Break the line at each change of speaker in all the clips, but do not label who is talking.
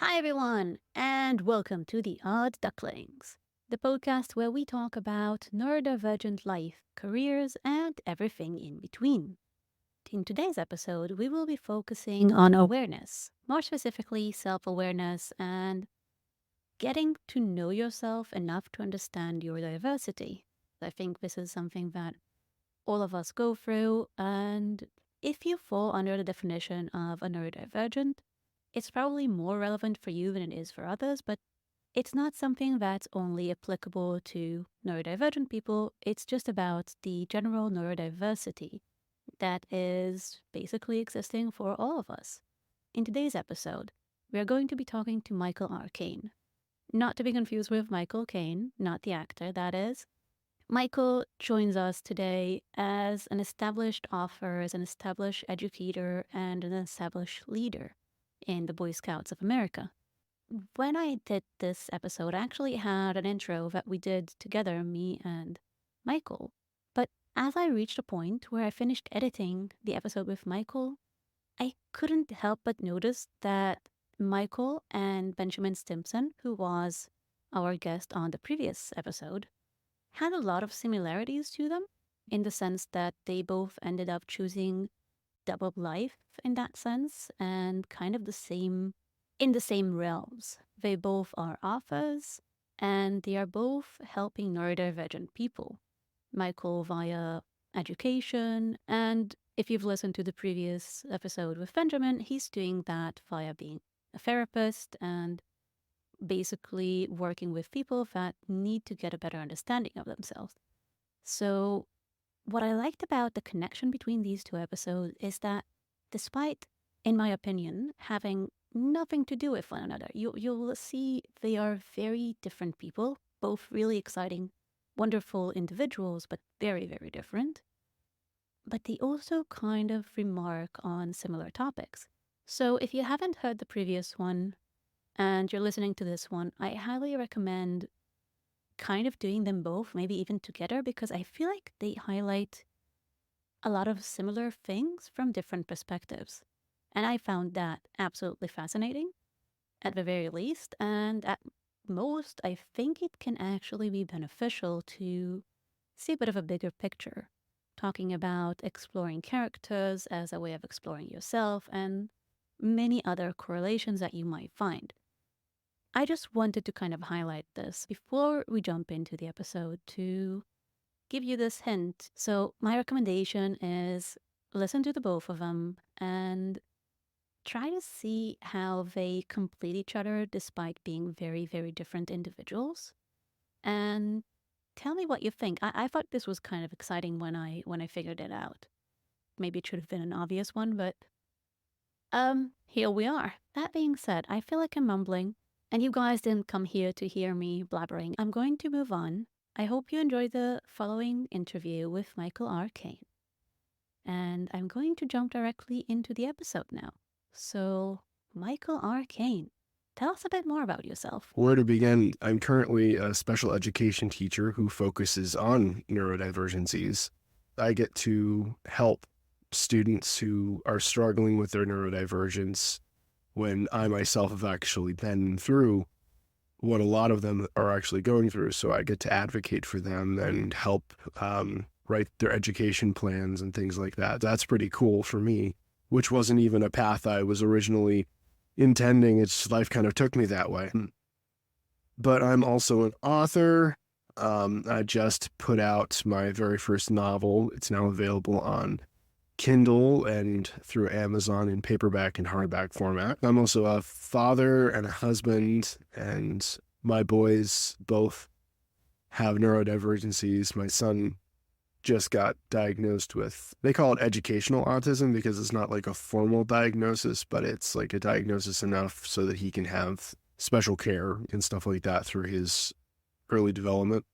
Hi, everyone, and welcome to the Odd Ducklings, the podcast where we talk about neurodivergent life, careers, and everything in between. In today's episode, we will be focusing on awareness, more specifically, self awareness and getting to know yourself enough to understand your diversity. I think this is something that all of us go through, and if you fall under the definition of a neurodivergent, it's probably more relevant for you than it is for others, but it's not something that's only applicable to neurodivergent people. It's just about the general neurodiversity that is basically existing for all of us. In today's episode, we are going to be talking to Michael R. Kane. Not to be confused with Michael Caine, not the actor, that is. Michael joins us today as an established author, as an established educator, and an established leader in the Boy Scouts of America. When I did this episode, I actually had an intro that we did together, me and Michael. But as I reached a point where I finished editing the episode with Michael, I couldn't help but notice that Michael and Benjamin Stimson, who was our guest on the previous episode, had a lot of similarities to them in the sense that they both ended up choosing double life in that sense and kind of in the same realms. They both are authors and they are both helping neurodivergent people. Michael via education, and if you've listened to the previous episode with Benjamin, he's doing that via being a therapist and basically working with people that need to get a better understanding of themselves. So, what I liked about the connection between these two episodes is that despite, in my opinion, having nothing to do with one another, you'll see they are very different people, both really exciting, wonderful individuals, but very, very different. But they also kind of remark on similar topics. So if you haven't heard the previous one and you're listening to this one, I highly recommend kind of doing them both, maybe even together, because I feel like they highlight a lot of similar things from different perspectives. And I found that absolutely fascinating, at the very least. And at most, I think it can actually be beneficial to see a bit of a bigger picture, talking about exploring characters as a way of exploring yourself and many other correlations that you might find. I just wanted to kind of highlight this before we jump into the episode to give you this hint. So, my recommendation is listen to the both of them and try to see how they complete each other despite being very, very different individuals. And tell me what you think. I thought this was kind of exciting when I figured it out. Maybe it should have been an obvious one, but here we are. That being said, I feel like I'm mumbling, and you guys didn't come here to hear me blabbering. I'm going to move on. I hope you enjoy the following interview with Michael R. Kane. And I'm going to jump directly into the episode now. So, Michael R. Kane, tell us a bit more about yourself.
Where to begin? I'm currently a special education teacher who focuses on neurodivergencies. I get to help students who are struggling with their neurodivergence when I myself have actually been through what a lot of them are actually going through. So I get to advocate for them and help write their education plans and things like that. That's pretty cool for me, which wasn't even a path I was originally intending. It's life kind of took me that way. But I'm also an author. I just put out my very first novel. It's now available on Kindle and through Amazon in paperback and hardback format. I'm also a father and a husband, and my boys both have neurodivergencies. My son just got diagnosed with, they call it educational autism because it's not like a formal diagnosis, but it's like a diagnosis enough so that he can have special care and stuff like that through his early development.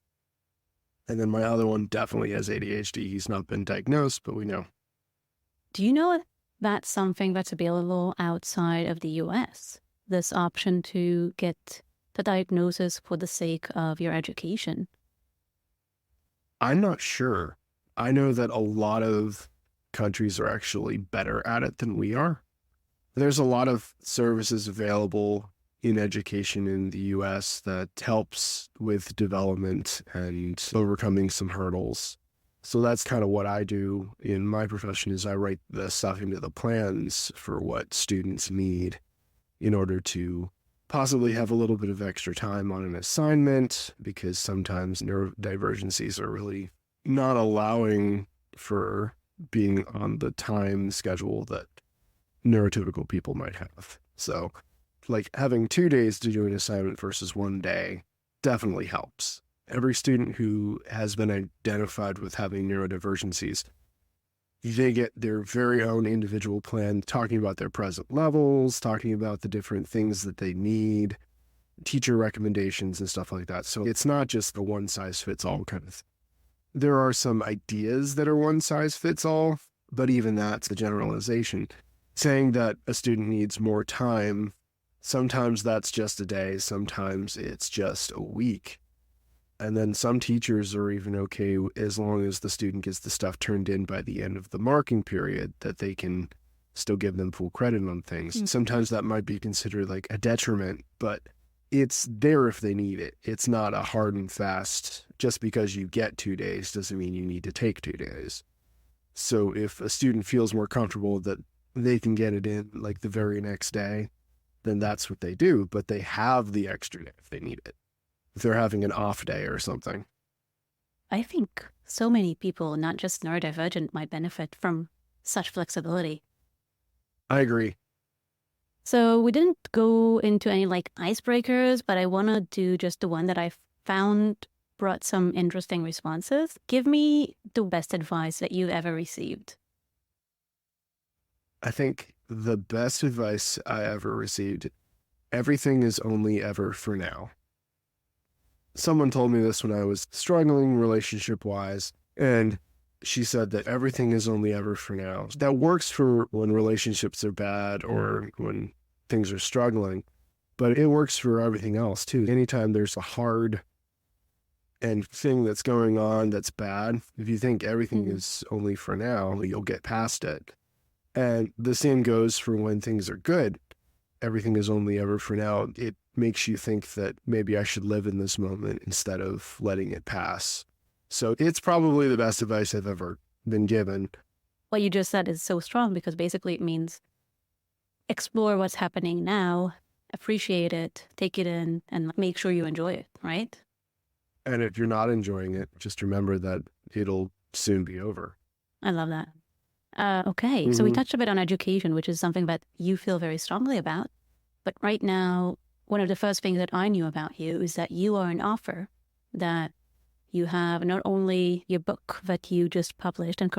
And then my other one definitely has ADHD. He's not been diagnosed, but we know.
Do you know if that's something that's available outside of the US? This option to get the diagnosis for the sake of your education?
I'm not sure. I know that a lot of countries are actually better at it than we are. There's a lot of services available in education in the US that helps with development and overcoming some hurdles. So that's kind of what I do in my profession is I write the stuff into the plans for what students need in order to possibly have a little bit of extra time on an assignment, because sometimes neurodivergencies are really not allowing for being on the time schedule that neurotypical people might have. So like having 2 days to do an assignment versus 1 day definitely helps. Every student who has been identified with having neurodivergencies, they get their very own individual plan, talking about their present levels, talking about the different things that they need, teacher recommendations and stuff like that. So it's not just a one-size-fits-all kind of thing. There are some ideas that are one-size-fits-all, but even that's a generalization. Saying that a student needs more time, sometimes that's just a day, sometimes it's just a week. And then some teachers are even okay as long as the student gets the stuff turned in by the end of the marking period, that they can still give them full credit on things. Mm-hmm. Sometimes that might be considered like a detriment, but it's there if they need it. It's not a hard and fast, just because you get 2 days doesn't mean you need to take 2 days. So if a student feels more comfortable that they can get it in like the very next day, then that's what they do, but they have the extra day if they need it, if they're having an off day or something.
I think so many people, not just neurodivergent, might benefit from such flexibility.
I agree.
So we didn't go into any like icebreakers, but I want to do just the one that I found brought some interesting responses. Give me the best advice that you've ever received.
I think the best advice I ever received, everything is only ever for now. Someone told me this when I was struggling relationship-wise, and she said that everything is only ever for now. That works for when relationships are bad or when things are struggling, but it works for everything else too. Anytime there's a hard and thing that's going on that's bad, if you think everything is only for now, you'll get past it. And the same goes for when things are good. Everything is only ever for now. It makes you think that maybe I should live in this moment instead of letting it pass. So it's probably the best advice I've ever been given.
What you just said is so strong, because basically it means explore what's happening now, appreciate it, take it in, and make sure you enjoy it, right?
And if you're not enjoying it, just remember that it'll soon be over.
I love that. Okay, so we touched a bit on education, which is something that you feel very strongly about. But right now, one of the first things that I knew about you is that you are an author, that you have not only your book that you just published, and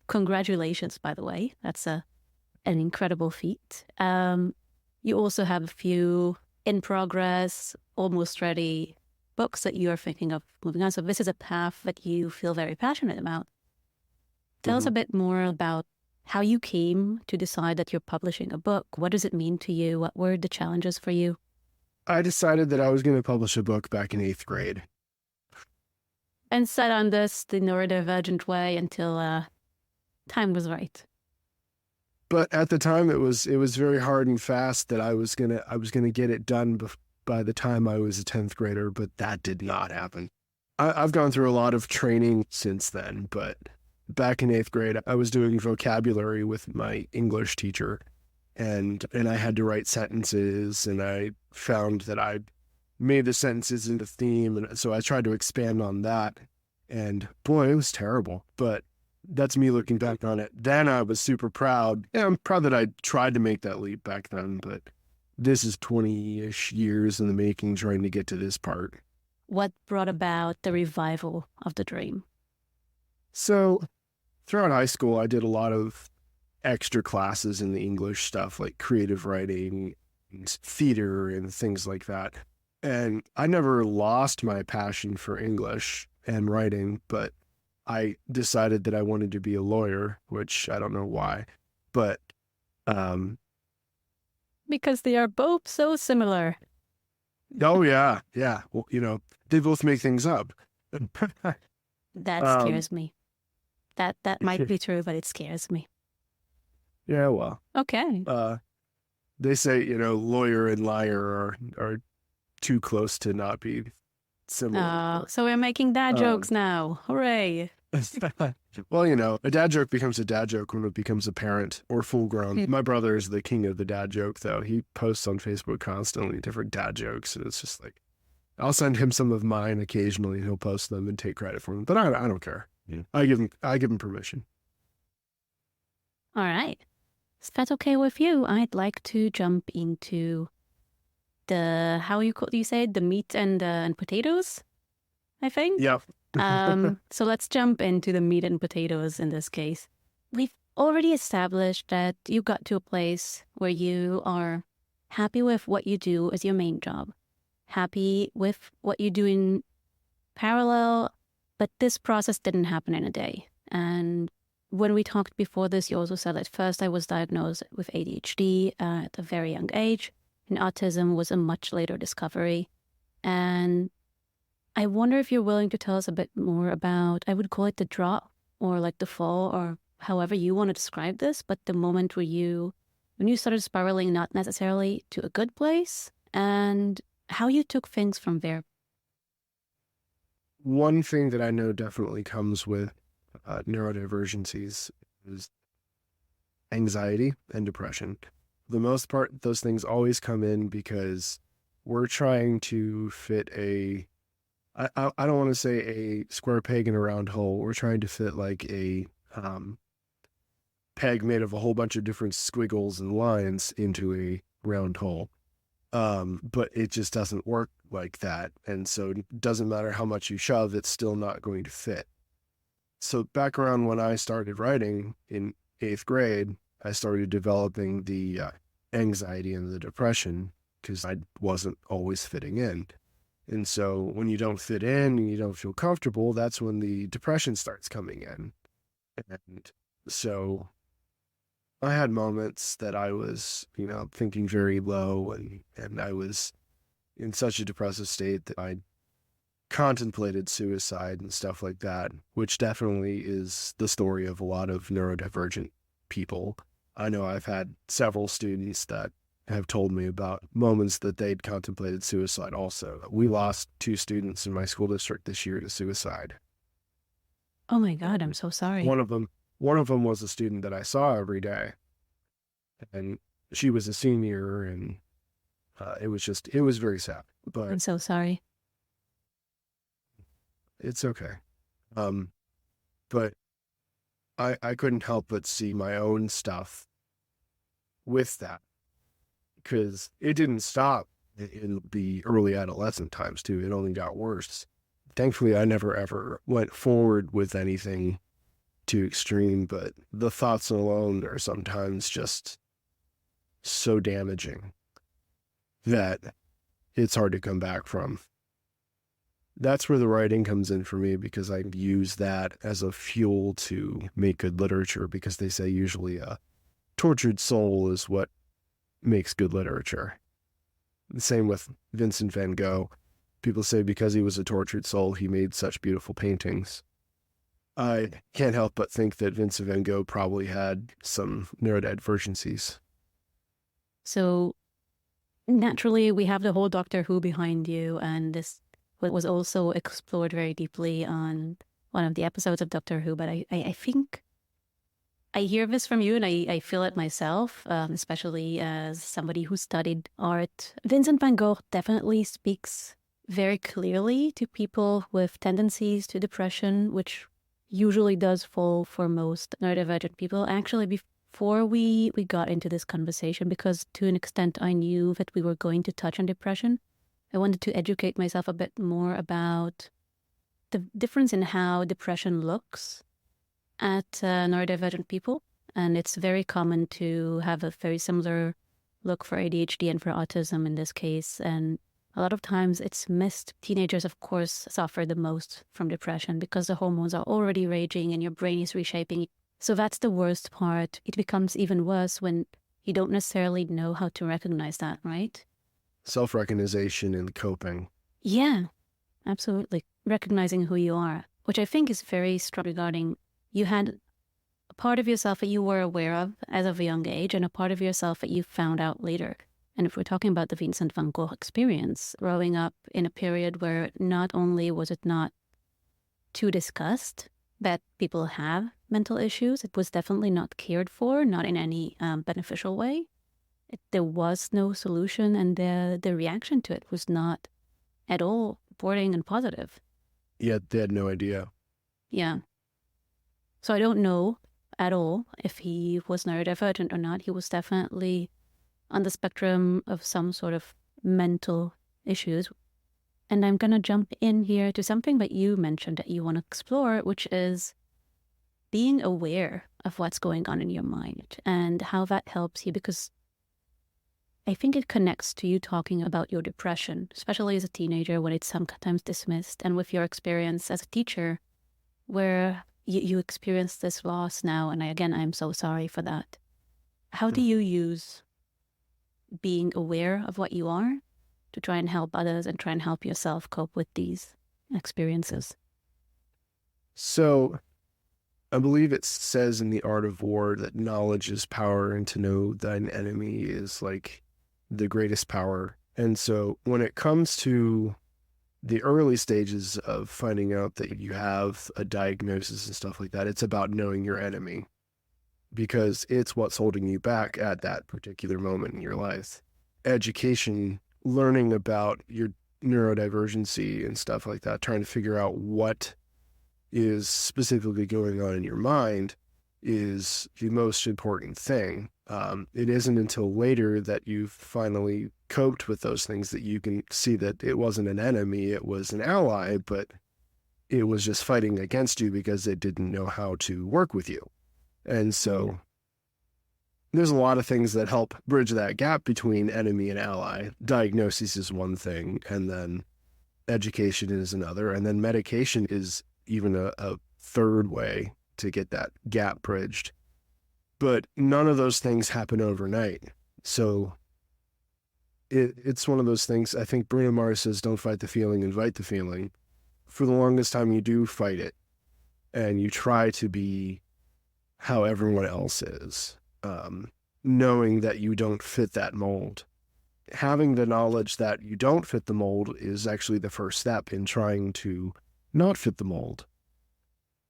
congratulations, by the way, that's an incredible feat. You also have a few in progress, almost ready books that you are thinking of moving on. So this is a path that you feel very passionate about. Tell us a bit more about how you came to decide that you're publishing a book. What does it mean to you? What were the challenges for you?
I decided that I was going to publish a book back in 8th grade.
And sat on this the neurodivergent way until time was right.
But at the time, it was very hard and fast that I was gonna get it done by the time I was a 10th grader. But that did not happen. I've gone through a lot of training since then, but back in 8th grade, I was doing vocabulary with my English teacher, and I had to write sentences, and I found that I made the sentences into theme, and so I tried to expand on that, and boy, it was terrible. But that's me looking back on it. Then I was super proud. Yeah, I'm proud that I tried to make that leap back then, but this is 20-ish years in the making trying to get to this part.
What brought about the revival of the dream?
So throughout high school, I did a lot of extra classes in the English stuff, like creative writing and theater and things like that. And I never lost my passion for English and writing, but I decided that I wanted to be a lawyer, which I don't know why, but
because they are both so similar.
Oh yeah. Well, they both make things up.
That scares me. That might be true, but it scares me.
Yeah, well.
Okay.
They say, lawyer and liar are too close to not be similar.
So we're making dad jokes
Um,
now. Hooray.
well, a dad joke becomes a dad joke when it becomes apparent or full grown. My brother is the king of the dad joke, though. He posts on Facebook constantly different dad jokes, and it's just like, I'll send him some of mine occasionally, and he'll post them and take credit for them. But I don't care. Yeah. I give him permission.
All right. If that's okay with you, I'd like to jump into the, you say it, the meat and potatoes, I think?
Yeah.
So let's jump into the meat and potatoes in this case. We've already established that you got to a place where you are happy with what you do as your main job, happy with what you do in parallel, but this process didn't happen in a day. And when we talked before this, you also said at first I was diagnosed with ADHD at a very young age, and autism was a much later discovery. And I wonder if you're willing to tell us a bit more about, I would call it the drop or like the fall or however you want to describe this, but the moment when you started spiraling, not necessarily to a good place, and how you took things from there.
One thing that I know definitely comes with neurodivergencies is anxiety and depression. For the most part, those things always come in because we're trying to fit I don't want to say a square peg in a round hole. We're trying to fit like a peg made of a whole bunch of different squiggles and lines into a round hole. But it just doesn't work like that. And so it doesn't matter how much you shove, it's still not going to fit. So back around when I started writing in 8th grade, I started developing the anxiety and the depression because I wasn't always fitting in. And so when you don't fit in and you don't feel comfortable, that's when the depression starts coming in. And so I had moments that I was, thinking very low and I was in such a depressive state that I contemplated suicide and stuff like that, which definitely is the story of a lot of neurodivergent people. I know I've had several students that have told me about moments that they'd contemplated suicide also. We lost 2 students in my school district this year to suicide.
Oh my God, I'm so sorry.
One of them was a student that I saw every day, and she was a senior, and it was very sad. But
I'm so sorry.
It's okay. But I couldn't help but see my own stuff with that, because it didn't stop in the early adolescent times too. It only got worse. Thankfully, I never ever went forward with anything too extreme, but the thoughts alone are sometimes just so damaging that it's hard to come back from. That's where the writing comes in for me, because I use that as a fuel to make good literature, because they say usually a tortured soul is what makes good literature. The same with Vincent van Gogh. People say because he was a tortured soul, he made such beautiful paintings. I can't help but think that Vincent van Gogh probably had some neurodivergencies.
So naturally, we have the whole Doctor Who behind you, and this was also explored very deeply on one of the episodes of Doctor Who, but I think I hear this from you and I feel it myself, especially as somebody who studied art. Vincent van Gogh definitely speaks very clearly to people with tendencies to depression, which usually does fall for most neurodivergent people. Actually, before we got into this conversation, because to an extent I knew that we were going to touch on depression, I wanted to educate myself a bit more about the difference in how depression looks at neurodivergent people. And it's very common to have a very similar look for ADHD and for autism in this case. And a lot of times it's missed. Teenagers, of course, suffer the most from depression because the hormones are already raging and your brain is reshaping. So that's the worst part. It becomes even worse when you don't necessarily know how to recognize that, right?
Self-recognition and coping.
Yeah, absolutely. Recognizing who you are, which I think is very strong regarding you had a part of yourself that you were aware of as of a young age and a part of yourself that you found out later. And if we're talking about the Vincent van Gogh experience, growing up in a period where not only was it not too discussed that people have mental issues, it was definitely not cared for, not in any beneficial way. There was no solution, and the reaction to it was not at all supporting and positive.
Yet they had no idea.
Yeah. So I don't know at all if he was neurodivergent or not. He was definitely on the spectrum of some sort of mental issues. And I'm going to jump in here to something that you mentioned that you want to explore, which is being aware of what's going on in your mind and how that helps you, because I think it connects to you talking about your depression, especially as a teenager when it's sometimes dismissed, and with your experience as a teacher where you experience this loss now. And I'm so sorry for that. How do you use being aware of what you are to try and help others and try and help yourself cope with these experiences?
So I believe it says in The Art of War that knowledge is power, and to know thine enemy is like the greatest power. And so when it comes to the early stages of finding out that you have a diagnosis and stuff like that, it's about knowing your enemy, because it's what's holding you back at that particular moment in your life. Education, learning about your neurodivergency and stuff like that, trying to figure out what is specifically going on in your mind is the most important thing. It isn't until later that you've finally coped with those things that you can see that it wasn't an enemy, it was an ally, but it was just fighting against you because it didn't know how to work with you. And so there's a lot of things that help bridge that gap between enemy and ally. Diagnosis is one thing, and then education is another, and then medication is even a third way to get that gap bridged. But none of those things happen overnight. So it's one of those things. I think Bruno Mars says, don't fight the feeling, invite the feeling. For the longest time, you do fight it, and you try to be how everyone else is, knowing that you don't fit that mold. Having the knowledge that you don't fit the mold is actually the first step in trying to not fit the mold.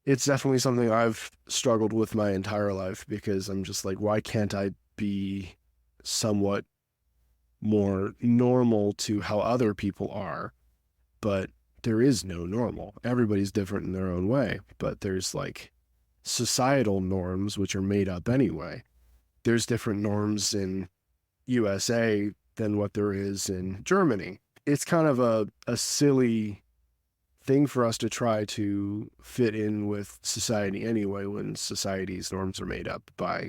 It's definitely something I've struggled with my entire life, because I'm just like, why can't I be somewhat more normal to how other people are? But there is no normal. Everybody's different in their own way, but there's like societal norms, which are made up anyway. There's different norms in USA than what there is in Germany. It's kind of a silly thing for us to try to fit in with society anyway, when society's norms are made up by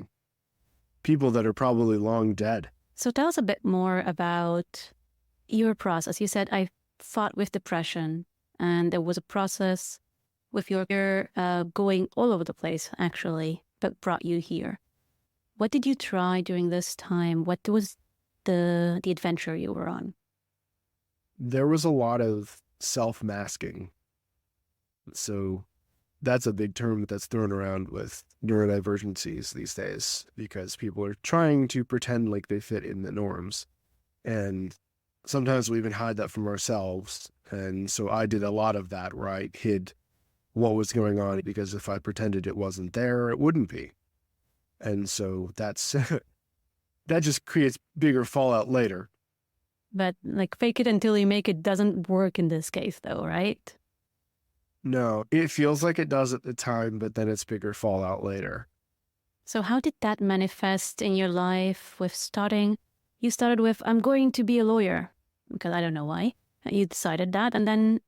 people that are probably long dead.
So tell us a bit more about your process. You said I fought with depression, and there was a process with your going all over the place, actually, that brought you here. What did you try during this time? What was the adventure you were on?
There was a lot of self-masking. So that's a big term that's thrown around with neurodivergencies these days, because people are trying to pretend like they fit in the norms. And sometimes we even hide that from ourselves. And so I did a lot of that, where I hid what was going on, because if I pretended it wasn't there, it wouldn't be. And so that's that just creates bigger fallout later.
But like fake it until you make it doesn't work in this case, though, right?
No, it feels like it does at the time, but then it's bigger fallout later.
So how did that manifest in your life with starting? You started with, I'm going to be a lawyer, because I don't know why. You decided that. And then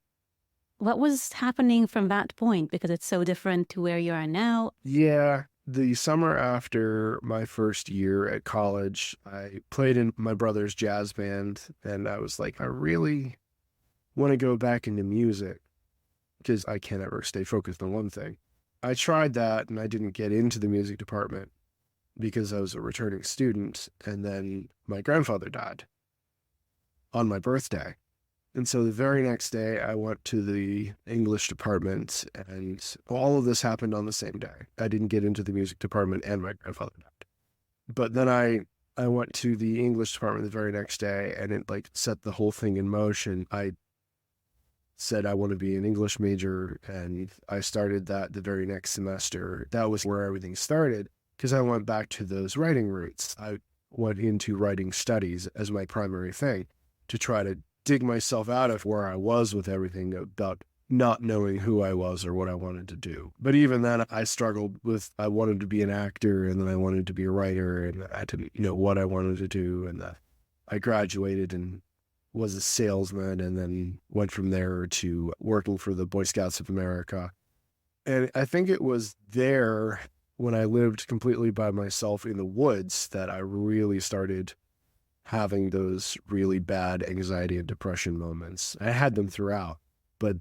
what was happening from that point? Because it's so different to where you are now.
Yeah. The summer after my first year at college, I played in my brother's jazz band, and I was like, I really want to go back into music, because I can't ever stay focused on one thing. I tried that, and I didn't get into the music department because I was a returning student, and then my grandfather died on my birthday. And so the very next day, I went to the English department, and all of this happened on the same day. I didn't get into the music department, and my grandfather died. But then I went to the English department the very next day, and it like set the whole thing in motion. I said I want to be an English major, and I started that the very next semester. That was where everything started, because I went back to those writing roots. I went into writing studies as my primary thing to try to dig myself out of where I was with everything about not knowing who I was or what I wanted to do. But even then, I struggled with, I wanted to be an actor, and then I wanted to be a writer, and I didn't know what I wanted to do. And I graduated and was a salesman, and then went from there to working for the Boy Scouts of America. And I think it was there, when I lived completely by myself in the woods, that I really started having those really bad anxiety and depression moments. I had them throughout, but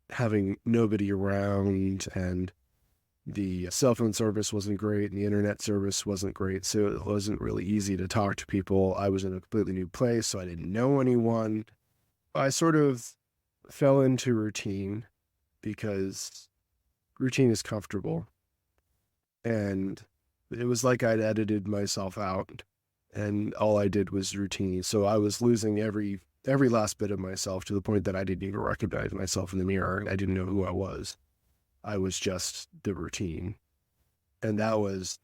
having nobody around, and the cell phone service wasn't great, and the internet service wasn't great, so it wasn't really easy to talk to people. I was in a completely new place, so I didn't know anyone. I sort of fell into routine, because routine is comfortable. And it was like I'd edited myself out, and all I did was routine. So I was losing every last bit of myself, to the point that I didn't even recognize myself in the mirror. I didn't know who I was. I was just the routine. And that was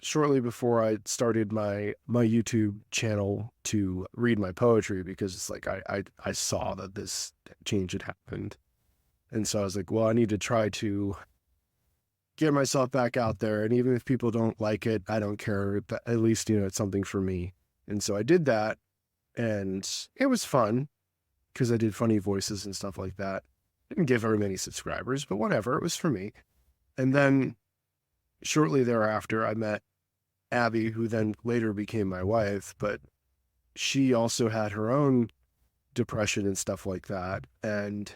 shortly before I started my YouTube channel to read my poetry, because it's like I saw that this change had happened. And so I was like, well, I need to try to get myself back out there. And even if people don't like it, I don't care. But at least, it's something for me. And so I did that, and it was fun, because I did funny voices and stuff like that. Didn't get very many subscribers, but whatever, it was for me. And then shortly thereafter, I met Abby, who then later became my wife, but she also had her own depression and stuff like that. And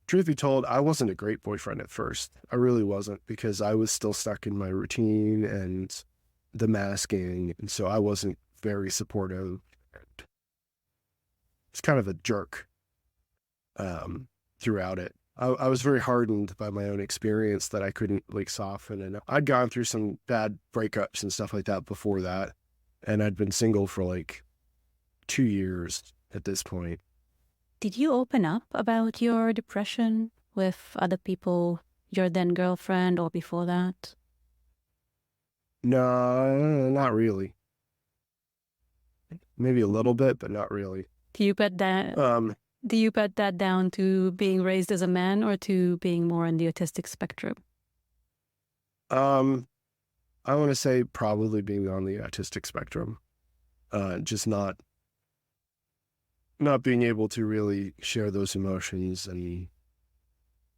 truth be told, I wasn't a great boyfriend at first. I really wasn't, because I was still stuck in my routine and the masking. And so I wasn't very supportive. It's kind of a jerk throughout it. I was very hardened by my own experience that I couldn't soften. And I'd gone through some bad breakups and stuff like that before that. And I'd been single for 2 years at this point.
Did you open up about your depression with other people, your then girlfriend, or before that?
No, not really. Maybe a little bit, but not really.
Do you put that down to being raised as a man, or to being more on the autistic spectrum?
I want to say probably being on the autistic spectrum. Just not being able to really share those emotions. And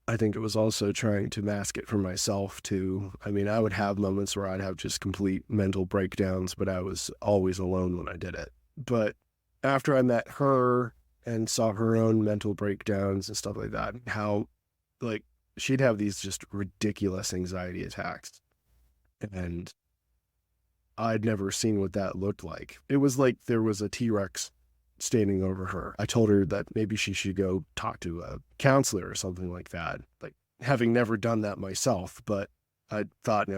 I think it was also trying to mask it from myself too. I mean, I would have moments where I'd have just complete mental breakdowns, but I was always alone when I did it. But after I met her and saw her own mental breakdowns and stuff like that, how she'd have these just ridiculous anxiety attacks. And I'd never seen what that looked like. It was like there was a T-Rex standing over her. I told her that maybe she should go talk to a counselor or something like that. Having never done that myself, but I thought,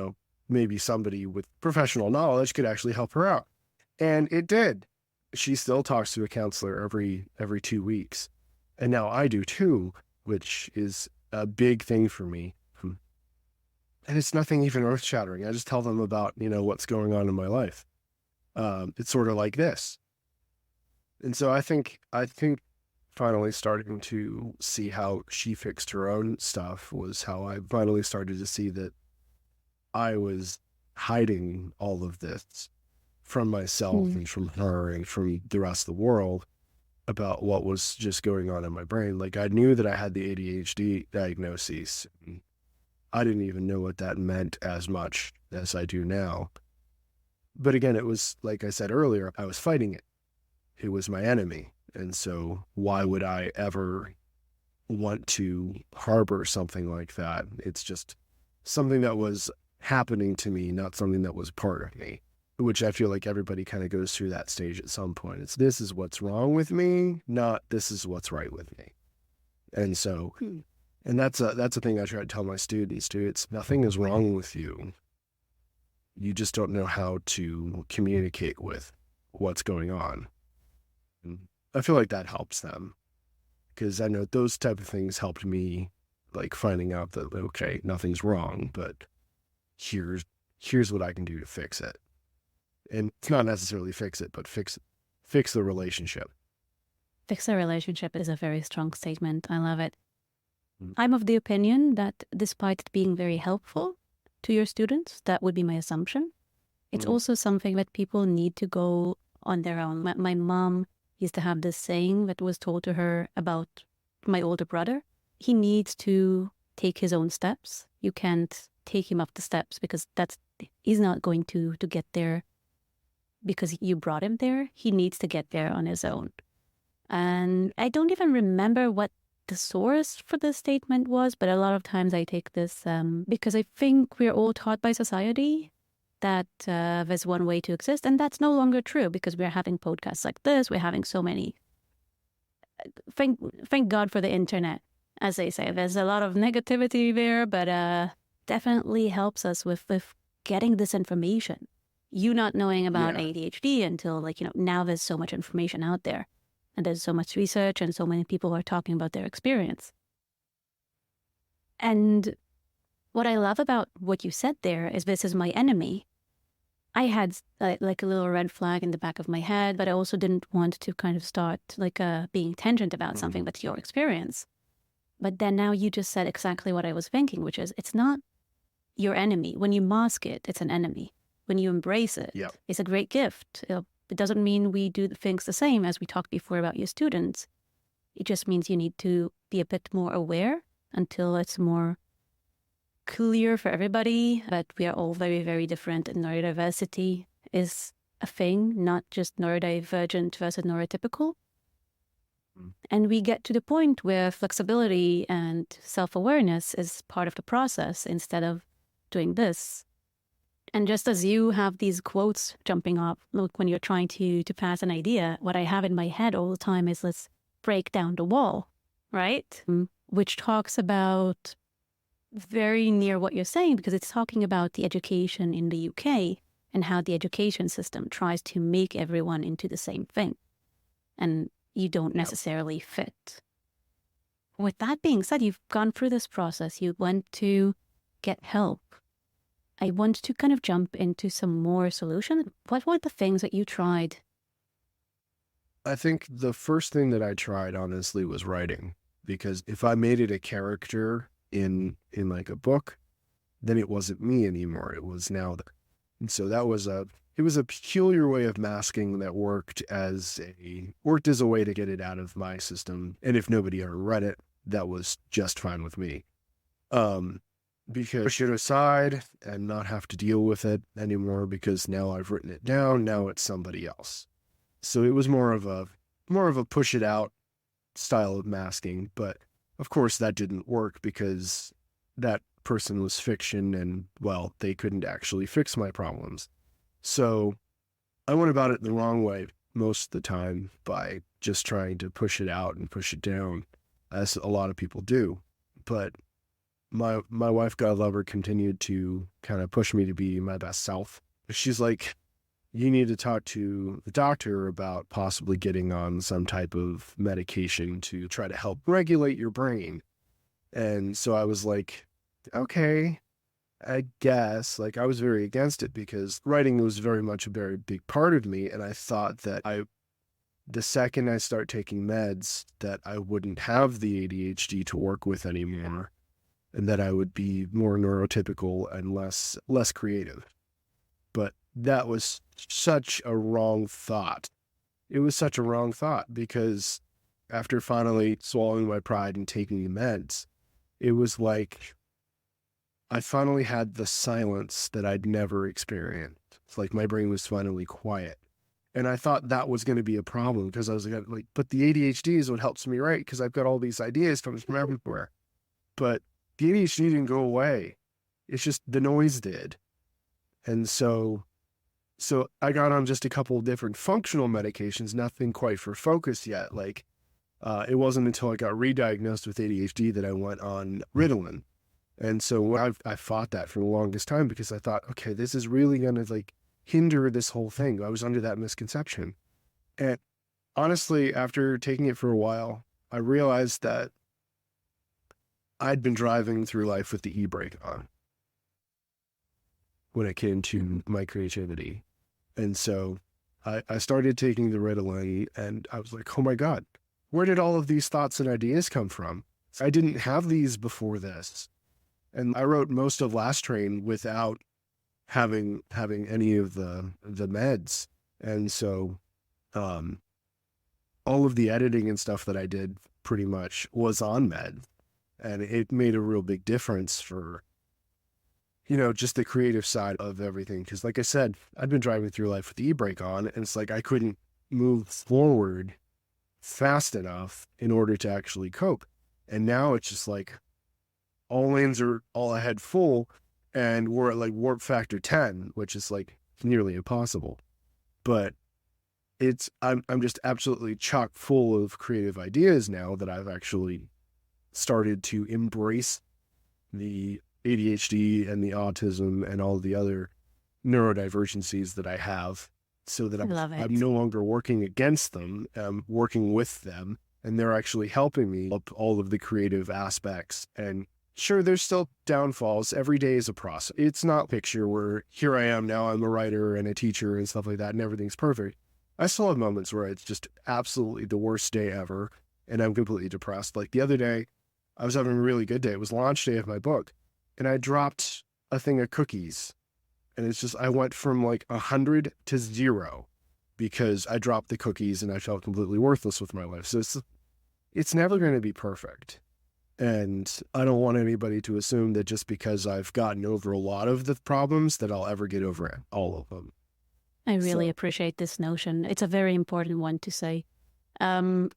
maybe somebody with professional knowledge could actually help her out. And it did. She still talks to a counselor every 2 weeks. And now I do too, which is a big thing for me. And it's nothing even earth-shattering. I just tell them about, what's going on in my life. It's sort of like this. And so I think finally starting to see how she fixed her own stuff was how I finally started to see that I was hiding all of this from myself and from her and from the rest of the world about what was just going on in my brain. I knew that I had the ADHD diagnosis. I didn't even know what that meant as much as I do now. But again, it was, like I said earlier, I was fighting it. It was my enemy. And so why would I ever want to harbor something like that? It's just something that was happening to me, not something that was part of me. which I feel like everybody kind of goes through that stage at some point. It's this is what's wrong with me, not this is what's right with me. And so, and that's a thing I try to tell my students too. It's nothing is wrong with you. You just don't know how to communicate with what's going on. And I feel like that helps them, because I know those type of things helped me, like finding out that, okay, nothing's wrong, but here's what I can do to fix it. And it's not necessarily fix it, but fix the relationship.
Fix the relationship is a very strong statement. I love it.
Mm.
I'm of the opinion that despite it being very helpful to your students, that would be my assumption, it's also something that people need to go on their own. My mom used to have this saying that was told to her about my older brother. He needs to take his own steps. You can't take him up the steps because he's not going to get there because you brought him there. He needs to get there on his own. And I don't even remember what the source for this statement was, but a lot of times I take this because I think we're all taught by society that there's one way to exist, and that's no longer true because we're having podcasts like this. We're having so many. Thank God for the internet, as they say. There's a lot of negativity there, but definitely helps us with getting this information. You not knowing about ADHD until now there's so much information out there. And there's so much research and so many people are talking about their experience. And what I love about what you said there is this is my enemy. I had like a little red flag in the back of my head, but I also didn't want to kind of start being tangent about something that's your experience. But then now you just said exactly what I was thinking, which is it's not your enemy. When you mask it, it's an enemy. When you embrace it, it's a great gift. It doesn't mean we do things the same as we talked before about your students. It just means you need to be a bit more aware until it's more clear for everybody that we are all very, very different. And neurodiversity is a thing, not just neurodivergent versus neurotypical. And we get to the point where flexibility and self-awareness is part of the process instead of doing this. And just as you have these quotes jumping up, look, when you're trying to pass an idea, what I have in my head all the time is let's break down the wall, right? Which talks about very near what you're saying, because it's talking about the education in the UK and how the education system tries to make everyone into the same thing. And you don't necessarily fit. With that being said, you've gone through this process. You went to get help. I want to kind of jump into some more solutions. What were the things that you tried?
I think the first thing that I tried, honestly, was writing. Because if I made it a character in like a book, then it wasn't me anymore. It was now. And so that was it was a peculiar way of masking that worked as a way to get it out of my system. And if nobody ever read it, that was just fine with me. Because push it aside and not have to deal with it anymore, because now I've written it down. Now it's somebody else. So it was more of a push it out style of masking. But of course that didn't work because that person was fiction and, well, they couldn't actually fix my problems. So I went about it the wrong way most of the time by just trying to push it out and push it down, as a lot of people do. But my wife, God love her, continued to kind of push me to be my best self. She's like, you need to talk to the doctor about possibly getting on some type of medication to try to help regulate your brain. And so I was like, okay, I guess. Like, I was very against it because writing was very much a very big part of me. And I thought that the second I start taking meds, that I wouldn't have the ADHD to work with anymore, and that I would be more neurotypical and less creative. But that was such a wrong thought. It was such a wrong thought because after finally swallowing my pride and taking the meds, it was like I finally had the silence that I'd never experienced. It's like my brain was finally quiet. And I thought that was going to be a problem because I was like, but the ADHD is what helps me write because I've got all these ideas from everywhere. But the ADHD didn't go away. It's just the noise did. And so So I got on just a couple of different functional medications, nothing quite for focus yet. Like, it wasn't until I got re-diagnosed with ADHD that I went on Ritalin. And so I fought that for the longest time because I thought, okay, this is really going to like hinder this whole thing. I was under that misconception. And honestly, after taking it for a while, I realized that I'd been driving through life with the e-brake on when it came to my creativity. And so I started taking the Ritalin and I was like, oh my God, where did all of these thoughts and ideas come from? I didn't have these before this. And I wrote most of Last Train without having any of the meds. And so all of the editing and stuff that I did pretty much was on med. And it made a real big difference for, just the creative side of everything. Because like I said, I'd been driving through life with the e-brake on, and it's like I couldn't move forward fast enough in order to actually cope. And now it's just like all lanes are all ahead full, and we're at like warp factor 10, which is like nearly impossible. But I'm just absolutely chock full of creative ideas now that I've actually started to embrace the ADHD and the autism and all the other neurodivergencies that I have, so that I'm no longer working against them, I'm working with them, and they're actually helping me up all of the creative aspects. And sure, there's still downfalls. Every day is a process. It's not a picture where here I am now, I'm a writer and a teacher and stuff like that, and everything's perfect. I still have moments where it's just absolutely the worst day ever, and I'm completely depressed. Like the other day, I was having a really good day. It was launch day of my book, and I dropped a thing of cookies. And it's just, I went from like 100 to 0 because I dropped the cookies and I felt completely worthless with my life. So it's never going to be perfect. And I don't want anybody to assume that just because I've gotten over a lot of the problems that I'll ever get over all of them.
I really appreciate this notion. It's a very important one to say. I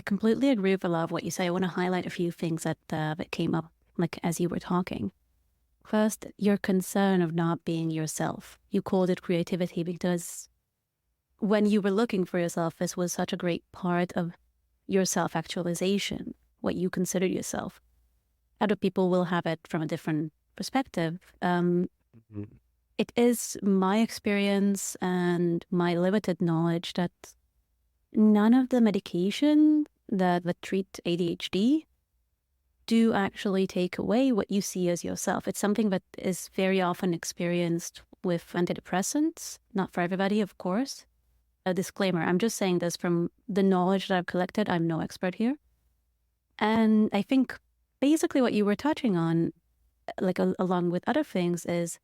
completely agree with a lot of what you say. I want to highlight a few things that came up like as you were talking. First, your concern of not being yourself. You called it creativity because when you were looking for yourself, this was such a great part of your self-actualization, what you consider yourself. Other people will have it from a different perspective. It is my experience and my limited knowledge that none of the medication that treat ADHD do actually take away what you see as yourself. It's something that is very often experienced with antidepressants, not for everybody, of course. A disclaimer, I'm just saying this from the knowledge that I've collected. I'm no expert here. And I think basically what you were touching on, like along with other things, is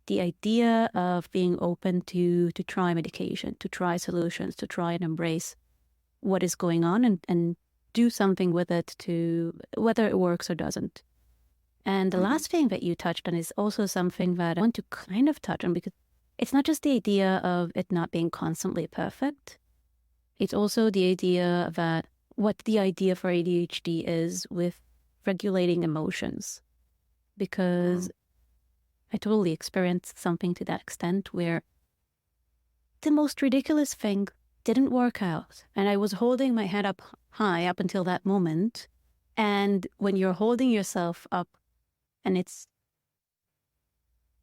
the idea of being open to try medication, to try solutions, to try and embrace what is going on and do something with it, to whether it works or doesn't. And the last thing that you touched on is also something that I want to kind of touch on, because it's not just the idea of it not being constantly perfect. It's also the idea that what the idea for ADHD is with regulating emotions. Because I totally experienced something to that extent where the most ridiculous thing didn't work out. And I was holding my head up high up until that moment. And when you're holding yourself up and it's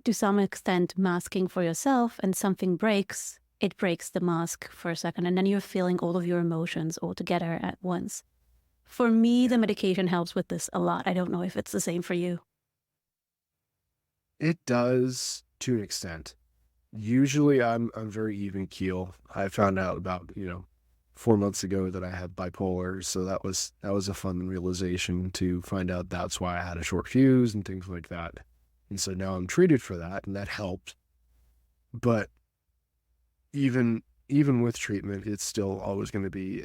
to some extent masking for yourself and something breaks, it breaks the mask for a second. And then you're feeling all of your emotions all together at once. For me, the medication helps with this a lot. I don't know if it's the same for you.
It does to an extent. Usually I'm very even keel. I found out about, 4 months ago that I had bipolar. So that was a fun realization to find out that's why I had a short fuse and things like that. And so now I'm treated for that, and that helped. But even with treatment, it's still always going to be,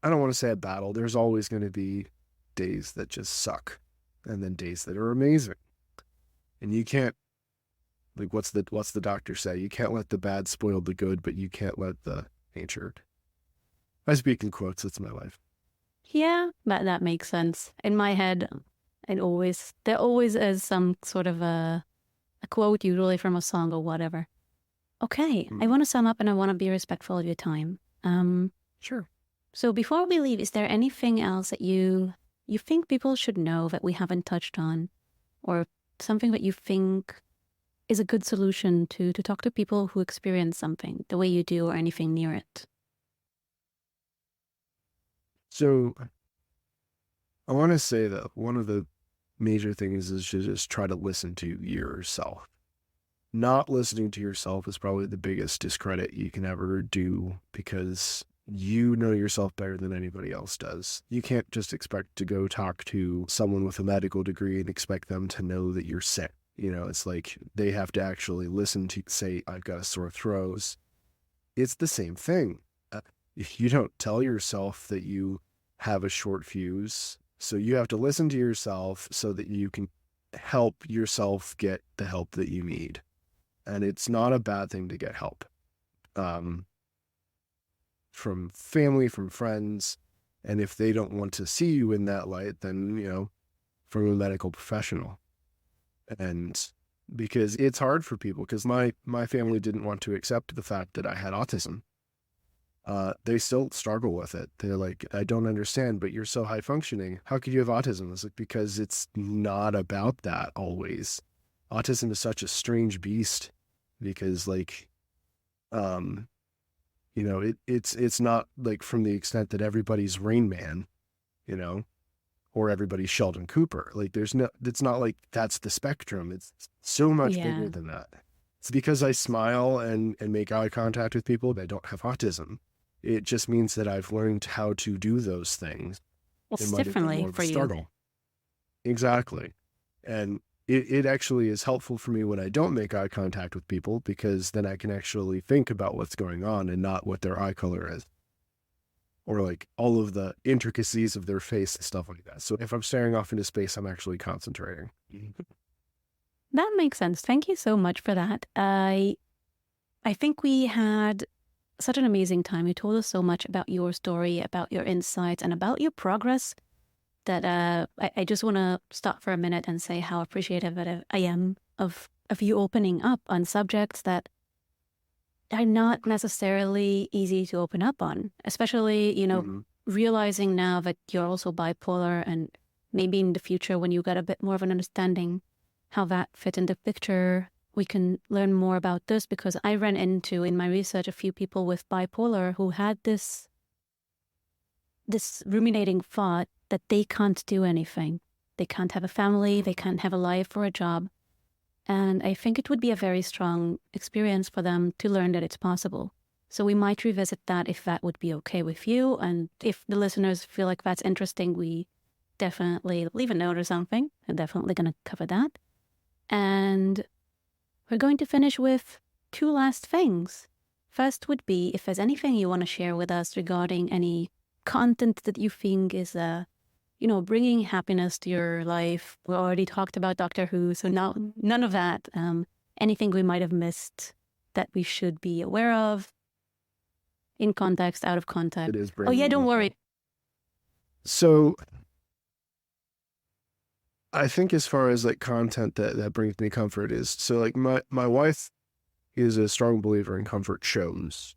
I don't want to say a battle. There's always going to be days that just suck and then days that are amazing. And you can't, like, what's the doctor say? You can't let the bad spoil the good, but you can't let the nature. I speak in quotes. It's my life.
Yeah, that makes sense. In my head, there always is some sort of a quote, usually from a song or whatever. Okay, I want to sum up and I want to be respectful of your time.
Sure.
So before we leave, is there anything else that you think people should know that we haven't touched on, or something that you think is a good solution to talk to people who experience something the way you do or anything near it?
So I want to say that one of the major things is to just try to listen to yourself. Not listening to yourself is probably the biggest discredit you can ever do, because you know yourself better than anybody else does. You can't just expect to go talk to someone with a medical degree and expect them to know that you're sick. You know, it's like they have to actually listen to say, I've got a sore throat. It's the same thing. You don't tell yourself that you have a short fuse. So you have to listen to yourself so that you can help yourself get the help that you need. And it's not a bad thing to get help. From family, from friends. And if they don't want to see you in that light, then, you know, from a medical professional. And because it's hard for people, because my family didn't want to accept the fact that I had autism. They still struggle with it. They're like, I don't understand, but you're so high functioning. How could you have autism? It's like, because it's not about that always. Autism is such a strange beast because, like, you know, it's not like from the extent that everybody's Rain Man, you know, or everybody's Sheldon Cooper. Like, it's not like that's the spectrum. It's so much bigger than that. It's because I smile and make eye contact with people that don't have autism. It just means that I've learned how to do those things.
It's differently for you.
Exactly. And it actually is helpful for me when I don't make eye contact with people, because then I can actually think about what's going on and not what their eye color is, or like all of the intricacies of their face and stuff like that. So if I'm staring off into space, I'm actually concentrating.
That makes sense. Thank you so much for that. I think we had such an amazing time. You told us so much about your story, about your insights, and about your progress, that I just want to stop for a minute and say how appreciative that I am of you opening up on subjects that are not necessarily easy to open up on, especially, you know, realizing now that you're also bipolar, and maybe in the future when you get a bit more of an understanding how that fit in the picture, we can learn more about this, because I ran into in my research a few people with bipolar who had this ruminating thought that they can't do anything. They can't have a family, they can't have a life or a job. And I think it would be a very strong experience for them to learn that it's possible. So we might revisit that if that would be okay with you. And if the listeners feel like that's interesting, we definitely leave a note or something. I'm definitely going to cover that. And we're going to finish with two last things. First would be if there's anything you want to share with us regarding any content that you think is, you know, bringing happiness to your life. We already talked about Doctor Who, so now none of that. Anything we might have missed that we should be aware of, in context, out of context.
It is.
Oh yeah, don't worry.
So I think as far as like content that brings me comfort is, so like my wife is a strong believer in comfort shows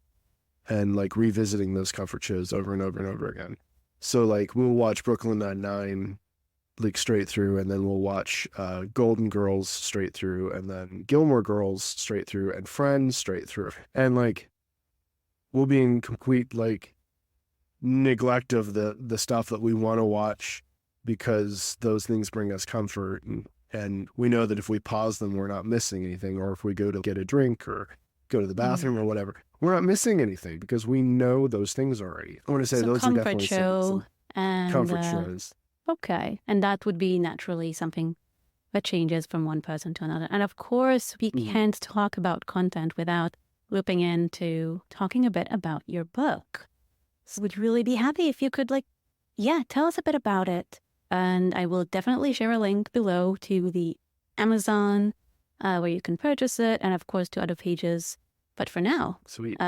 and like revisiting those comfort shows over and over and over again. So like we'll watch Brooklyn Nine-Nine like straight through, and then we'll watch Golden Girls straight through, and then Gilmore Girls straight through, and Friends straight through. And like we'll be in complete like neglect of the stuff that we want to watch, because those things bring us comfort, and we know that if we pause them, we're not missing anything. Or if we go to get a drink or go to the bathroom or whatever, we're not missing anything because we know those things already. I want to say those are definitely some comfort shows.
Okay. And that would be naturally something that changes from one person to another. And of course, we can't talk about content without looping into talking a bit about your book. So we'd really be happy if you could tell us a bit about it. And I will definitely share a link below to the Amazon where you can purchase it, and of course to other pages. But for now,
sweet.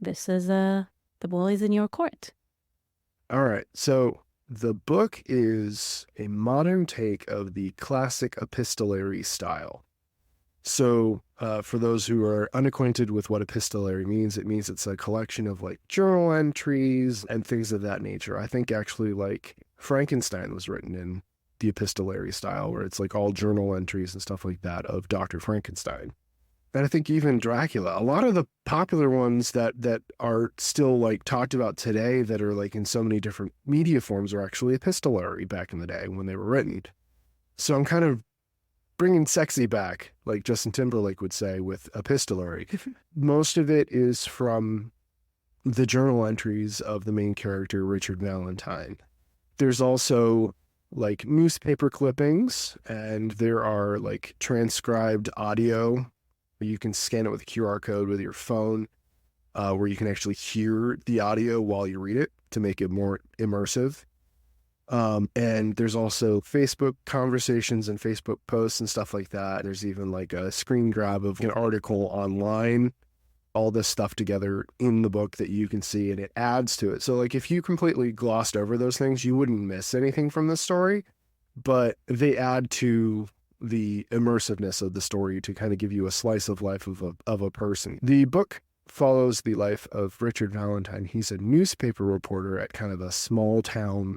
This is the ball is in your court.
All right. So the book is a modern take of the classic epistolary style. So for those who are unacquainted with what epistolary means, it means it's a collection of like journal entries and things of that nature. I think actually like Frankenstein was written in the epistolary style, where it's like all journal entries and stuff like that of Dr. Frankenstein. And I think even Dracula, a lot of the popular ones that are still like talked about today that are like in so many different media forms are actually epistolary back in the day when they were written. So I'm kind of bringing sexy back, like Justin Timberlake would say, with epistolary. Most of it is from the journal entries of the main character, Richard Valentine. There's also like newspaper clippings, and there are like transcribed audio. You can scan it with a QR code with your phone, where you can actually hear the audio while you read it to make it more immersive. And there's also Facebook conversations and Facebook posts and stuff like that. There's even like a screen grab of an article online, all this stuff together in the book that you can see, and it adds to it. So like if you completely glossed over those things, you wouldn't miss anything from the story, but they add to the immersiveness of the story to kind of give you a slice of life of a person. The book follows the life of Richard Valentine. He's a newspaper reporter at kind of a small town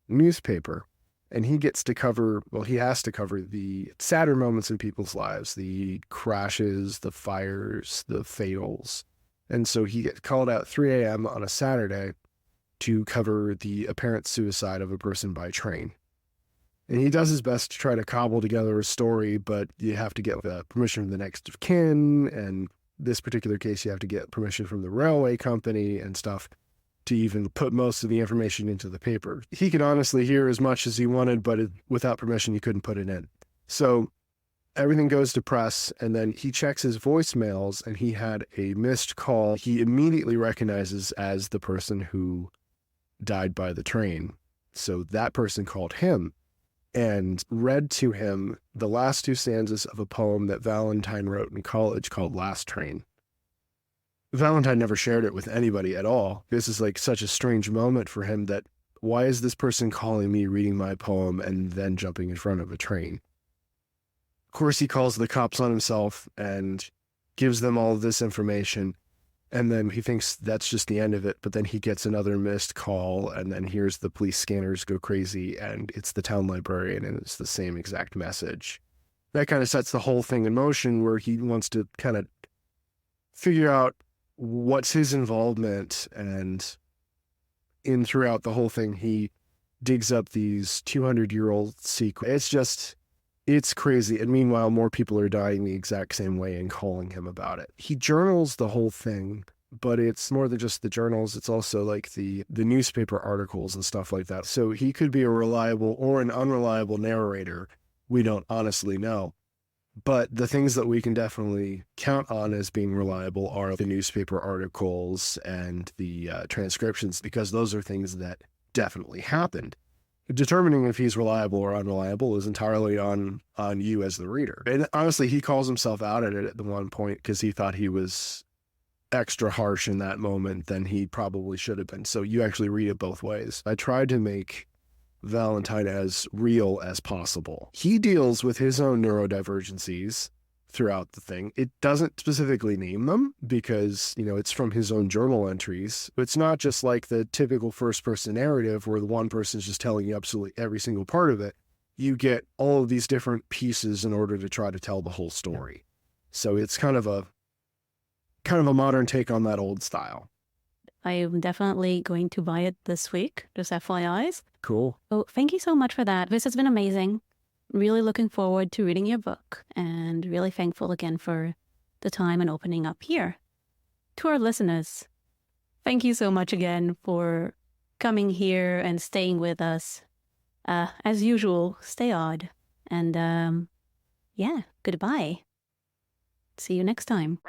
newspaper, and he has to cover the sadder moments in people's lives, the crashes, the fires, the fatals. And so he gets called out 3 a.m. on a Saturday to cover the apparent suicide of a person by train. And he does his best to try to cobble together a story, but you have to get permission from the next of kin, and this particular case you have to get permission from the railway company and stuff to even put most of the information into the paper. He could honestly hear as much as he wanted, but without permission, he couldn't put it in. So everything goes to press, and then he checks his voicemails, and he had a missed call he immediately recognizes as the person who died by the train. So that person called him and read to him the last 2 stanzas of a poem that Valentine wrote in college called Last Train. Valentine never shared it with anybody at all. This is like such a strange moment for him that why is this person calling me, reading my poem, and then jumping in front of a train? Of course, he calls the cops on himself and gives them all of this information. And then he thinks that's just the end of it. But then he gets another missed call and then hears the police scanners go crazy, and it's the town librarian, and it's the same exact message. That kind of sets the whole thing in motion, where he wants to kind of figure out what's his involvement. And throughout the whole thing, he digs up these 200-year-old secrets. It's crazy. And meanwhile, more people are dying the exact same way and calling him about it. He journals the whole thing, but it's more than just the journals. It's also like the newspaper articles and stuff like that. So he could be a reliable or an unreliable narrator. We don't honestly know. But the things that we can definitely count on as being reliable are the newspaper articles and the transcriptions, because those are things that definitely happened. Determining if he's reliable or unreliable is entirely on you as the reader. And honestly, he calls himself out at it at the one point because he thought he was extra harsh in that moment than he probably should have been. So you actually read it both ways. I tried to make Valentine as real as possible. He deals with his own neurodivergencies throughout the thing. It doesn't specifically name them because, it's from his own journal entries. It's not just like the typical first-person narrative where the one person is just telling you absolutely every single part of it. You get all of these different pieces in order to try to tell the whole story. So it's kind of a modern take on that old style.
I am definitely going to buy it this week, just FYIs.
Cool.
Oh, thank you so much for that. This has been amazing. Really looking forward to reading your book, and really thankful again for the time and opening up here. To our listeners, thank you so much again for coming here and staying with us. As usual, stay odd. And goodbye. See you next time.